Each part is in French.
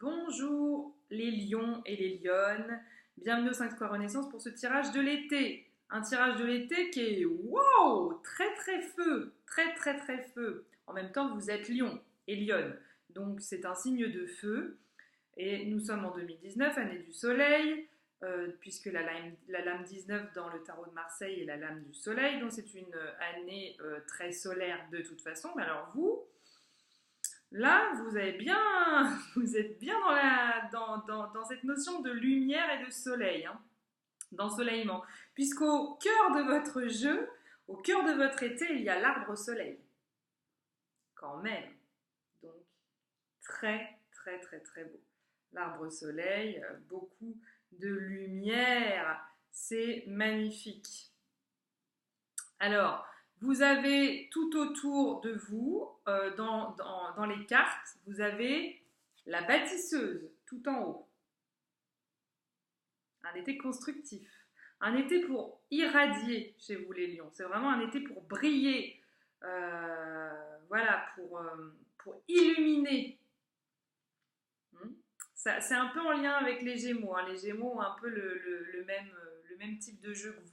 Bonjour les lions et les lionnes, bienvenue au 5 Square Renaissance pour ce tirage de l'été. Un tirage de l'été qui est wow, très très feu, très très très feu. En même temps, vous êtes lion et lionne, donc c'est un signe de feu. Et nous sommes en 2019, année du soleil, puisque la lame 19 dans le tarot de Marseille est la lame du soleil, donc c'est une année très solaire de toute façon. Mais alors vous, là, vous êtes bien dans cette notion de lumière et de soleil, hein, d'ensoleillement. Puisqu'au cœur de votre jeu, au cœur de votre été, il y a l'arbre soleil. Quand même. Donc, très, très, très, très beau. L'arbre soleil, beaucoup de lumière. C'est magnifique. Alors, vous avez tout autour de vous, dans les cartes, vous avez la bâtisseuse tout en haut. Un été constructif. Un été pour irradier chez vous les lions. C'est vraiment un été pour briller. Voilà, pour illuminer. C'est un peu en lien avec les Gémeaux. Hein. Les Gémeaux ont un peu le même type de jeu que vous.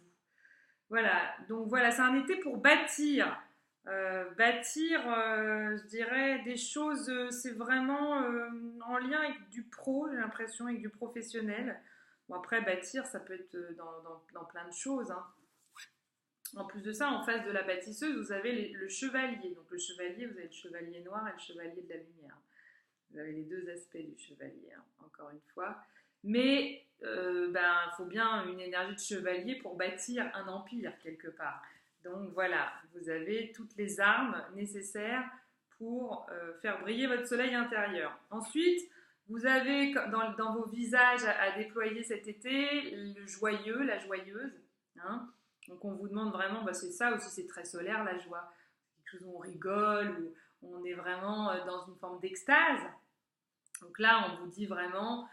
Voilà, donc voilà, c'est un été pour bâtir. Je dirais, des choses, c'est vraiment en lien avec du pro, j'ai l'impression, avec du professionnel. Bon, après, bâtir, ça peut être dans plein de choses. Hein. En plus de ça, en face de la bâtisseuse, vous avez le chevalier. Donc le chevalier, vous avez le chevalier noir et le chevalier de la lumière. Vous avez les deux aspects du chevalier, hein, encore une fois. Mais faut bien une énergie de chevalier pour bâtir un empire quelque part. Donc voilà, vous avez toutes les armes nécessaires pour faire briller votre soleil intérieur. Ensuite, vous avez dans vos visages à déployer cet été le joyeux, la joyeuse. Hein. Donc on vous demande vraiment, c'est ça aussi, c'est très solaire la joie. Quelque chose où on rigole, où on est vraiment dans une forme d'extase. Donc là, on vous dit vraiment,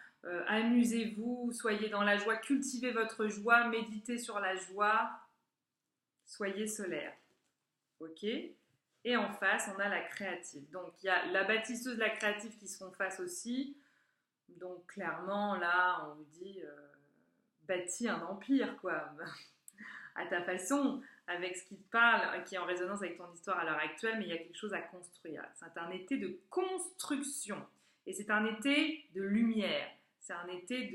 amusez-vous, soyez dans la joie, cultivez votre joie, méditez sur la joie, soyez solaire. Ok ? Et en face, on a la créative. Donc il y a la bâtisseuse, la créative qui seront face aussi. Donc clairement, là, on vous dit, bâtis un empire, quoi. À ta façon, avec ce qui te parle, qui est en résonance avec ton histoire à l'heure actuelle, mais il y a quelque chose à construire. C'est un été de construction. Et c'est un été de lumière. C'est un été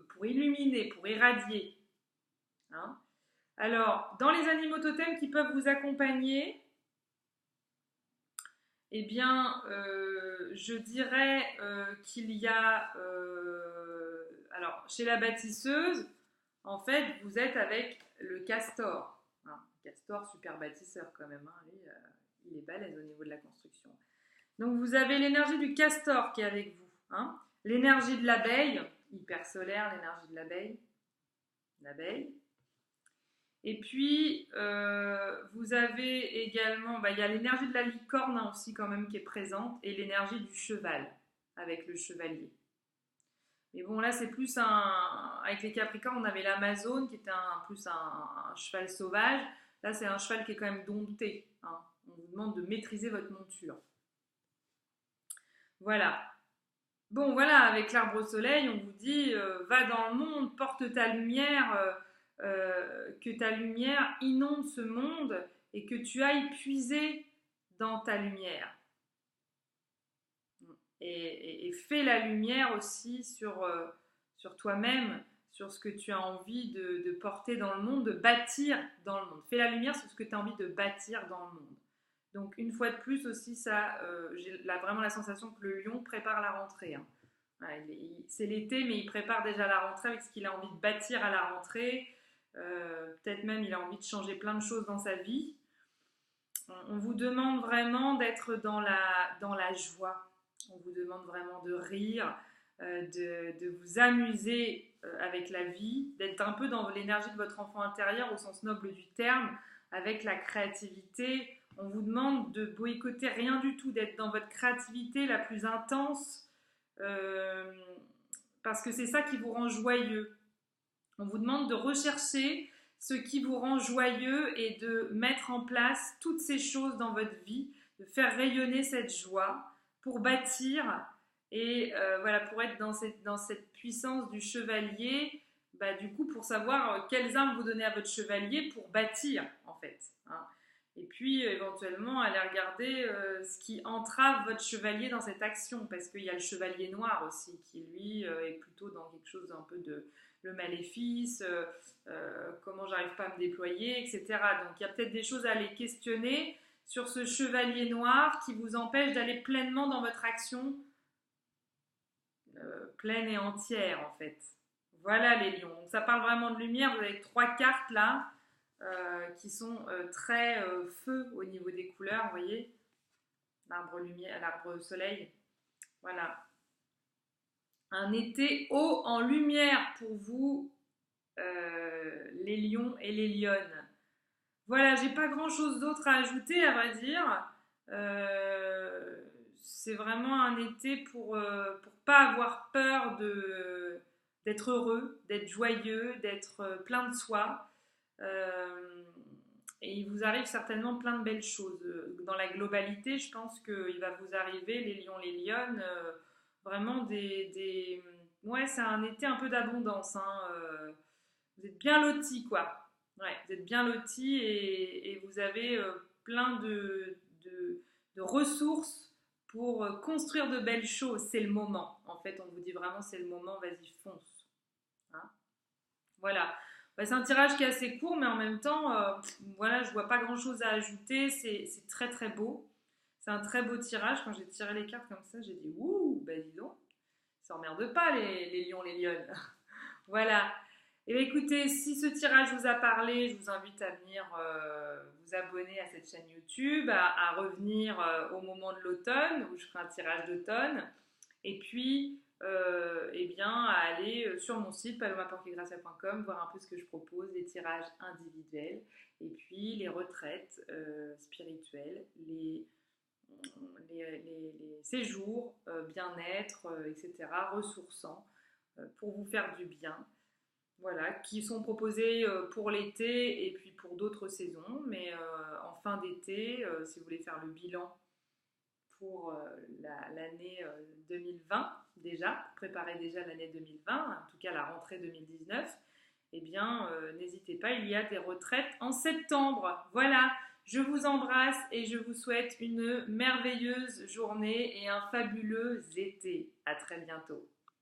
pour illuminer, pour irradier. Hein. Alors, dans les animaux totems qui peuvent vous accompagner, eh bien, je dirais qu'il y a... alors, chez la bâtisseuse, en fait, vous êtes avec le castor. Hein, le castor, super bâtisseur quand même. Hein, lui, il est balèze au niveau de la construction. Donc, vous avez l'énergie du castor qui est avec vous. Hein, l'énergie de l'abeille, hyper solaire, l'énergie de l'abeille. Et puis, vous avez également, il y a l'énergie de la licorne hein, aussi quand même qui est présente, et l'énergie du cheval, avec le chevalier. Mais bon, là, c'est plus avec les Capricornes, on avait l'Amazone qui était plus un cheval sauvage. Là, c'est un cheval qui est quand même dompté. Hein. On vous demande de maîtriser votre monture. Voilà. Bon, voilà, avec l'arbre au soleil, on vous dit va dans le monde, porte ta lumière, que ta lumière inonde ce monde et que tu ailles puiser dans ta lumière. Et fais la lumière aussi sur toi-même, sur ce que tu as envie de porter dans le monde, de bâtir dans le monde. Fais la lumière sur ce que tu as envie de bâtir dans le monde. Donc une fois de plus aussi, ça, j'ai vraiment la sensation que le lion prépare la rentrée. Hein. Ouais, c'est l'été, mais il prépare déjà la rentrée avec ce qu'il a envie de bâtir à la rentrée. Peut-être même il a envie de changer plein de choses dans sa vie. On vous demande vraiment d'être dans la joie. On vous demande vraiment de rire, de vous amuser avec la vie, d'être un peu dans l'énergie de votre enfant intérieur au sens noble du terme, avec la créativité. On vous demande de boycotter rien du tout, d'être dans votre créativité la plus intense, parce que c'est ça qui vous rend joyeux. On vous demande de rechercher ce qui vous rend joyeux et de mettre en place toutes ces choses dans votre vie, de faire rayonner cette joie pour bâtir Et voilà, pour être dans cette puissance du chevalier, bah, du coup, pour savoir quelles armes vous donnez à votre chevalier pour bâtir, en fait. Hein. Et puis, éventuellement, aller regarder ce qui entrave votre chevalier dans cette action, parce qu'il y a le chevalier noir aussi, qui lui est plutôt dans quelque chose un peu de le maléfice, comment j'arrive pas à me déployer, etc. Donc, il y a peut-être des choses à aller questionner sur ce chevalier noir qui vous empêche d'aller pleinement dans votre action pleine et entière, en fait. Voilà les lions. Donc, ça parle vraiment de lumière. Vous avez 3 cartes là qui sont très feu au niveau des couleurs, vous voyez, l'arbre lumière, l'arbre soleil, voilà. Un été haut en lumière pour vous, les lions et les lionnes. Voilà, j'ai pas grand chose d'autre à ajouter, à vrai dire. C'est vraiment un été pour pas avoir peur d'être heureux, d'être joyeux, d'être plein de soi. Euh, et il vous arrive certainement plein de belles choses. Dans la globalité, je pense qu'il va vous arriver, les lions, les lionnes, vraiment Ouais, c'est un été un peu d'abondance. Hein, vous êtes bien lotis, quoi. Ouais, vous êtes bien lotis et vous avez plein de ressources pour construire de belles choses. C'est le moment. En fait, on vous dit vraiment, c'est le moment, vas-y, fonce. Hein. Voilà. Bah, c'est un tirage qui est assez court, mais en même temps, voilà, je vois pas grand-chose à ajouter. C'est très très beau. C'est un très beau tirage. Quand j'ai tiré les cartes comme ça, j'ai dit ouh, bah dis donc, ça emmerde pas les lions, les lionnes. Voilà. Et bien écoutez, si ce tirage vous a parlé, je vous invite à venir vous abonner à cette chaîne YouTube, à revenir au moment de l'automne où je ferai un tirage d'automne. Et puis, eh bien, à aller sur mon site palomaporquegracia.com, voir un peu ce que je propose, les tirages individuels, et puis les retraites spirituelles, les séjours bien-être, etc., ressourçants, pour vous faire du bien. Voilà, qui sont proposés pour l'été et puis pour d'autres saisons, mais en fin d'été, si vous voulez faire le bilan pour l'année 2020 déjà, préparer déjà l'année 2020, en tout cas la rentrée 2019, eh bien n'hésitez pas, il y a des retraites en septembre. Voilà, je vous embrasse et je vous souhaite une merveilleuse journée et un fabuleux été. À très bientôt.